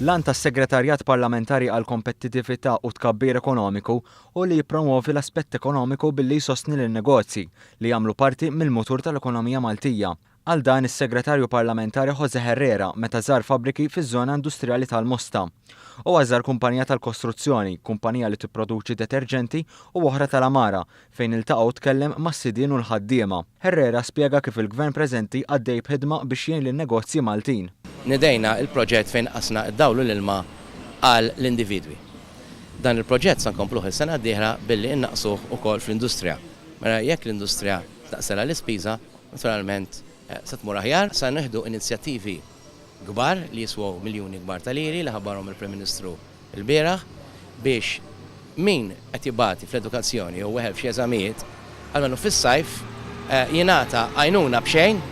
Lan tas-Segretarjat Parlamentari għal Kompetittività u Tkabbir Ekonomiku u li jippromovi l-aspett ekonomiku billi jsostni lin-negozji li jagħmlu parti mill-mutur tal-ekonomija Maltija. Għal dan is-Segretarju Parlamentari Jose Herrera meta żar fabbriki fiż-żona industrijali tal-Mosta. U għażar kumpanija tal-kostruzzjoni, kumpanija li tipproduċi deterġenti u oħra tal-amara, fejn iltaqgħu tkellem mas-sidien u l-ħaddiema. Herrera spjega kif il-Gvern preżenti għaddej b'ħidma biex jgħin lin-negozji Maltin. Nidejna il-proġett fejn qasna id-dawlu l-ilma għal l-individwi. Dan il-proġett sa nkompluh is-sena d-dieħla billi innaqsuh ukoll fl-industrija. Mela jekk l-industrija taqsela l-ispiża, naturalment se tmur aħjar, sa nieħdu inizjattivi kbar li jiswew miljuni kbar ta' liri li ħabbarhom il-Prim Ministru l-bieraħ biex min qed jibgħati fl-edukazzjoni jew weħel f'xi eżamijiet għalmenu fis-sajf jingħata għajnuna b'xejn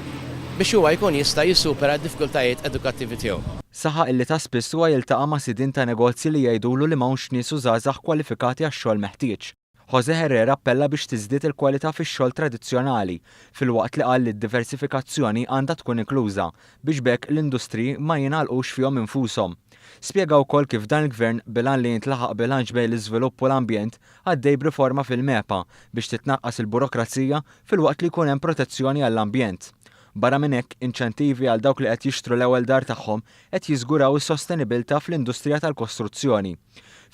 biex huwa jkun jista' jissupera d-diffikultajiet edukattivi tiegħu. Saħaq illi ta' spiss huwa jiltaqa' ma' sidien ta' negozji li jgħidulu li m'hawnx nies żgħażagħ kwalifikati għax-xogħol meħtieġ. Jose Herrera appella biex tiżdied il-kwalità fix-xogħol tradizzjonali filwaqt li qal li d-diversifikazzjoni għandha tkun inkluża biex bekk l-industriji ma jingħalqux fihom infushom. Spjega wkoll kif dan il-Gvern bilan li jintlaħaq bilanċ bejn l-iżvilupp u l-ambjent għaddej b'riforma fil-MEPA biex titnaqqas il-burokrazija filwaqt li jkun hemm protezzjoni għall-ambjent. Barra minn hekk, inċentivi għal dawk li qed jixtru l-ewwel dar tagħhom qed jiżguraw is-sostenibilità fl-industrija tal-kostruzzjoni.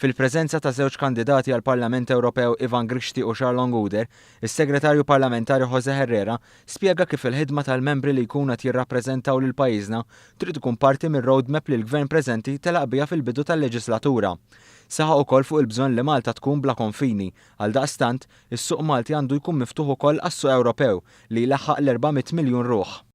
Fil-preżenza ta' żewġ kandidati għal Parlament Ewropew Ivan Grixti u Charles Guder, is-Segretarju Parlamentari Jose Herrera spjega kif il-ħidma tal-membri li jkunu qed jirrappreżentaw lil pajjiżna trid tkun parti mir-roadmap li l-Gvern preżenti telaq biha fil-bidu tal-leġislatura. Saħaq ukoll fuq il-bżonn li Malta tkun bla konfini, għal daqstant is-suq Malti għandu jkun miftuħ ukoll għas-suq Ewropew li jlaħħaq l-400 miljun ruħ.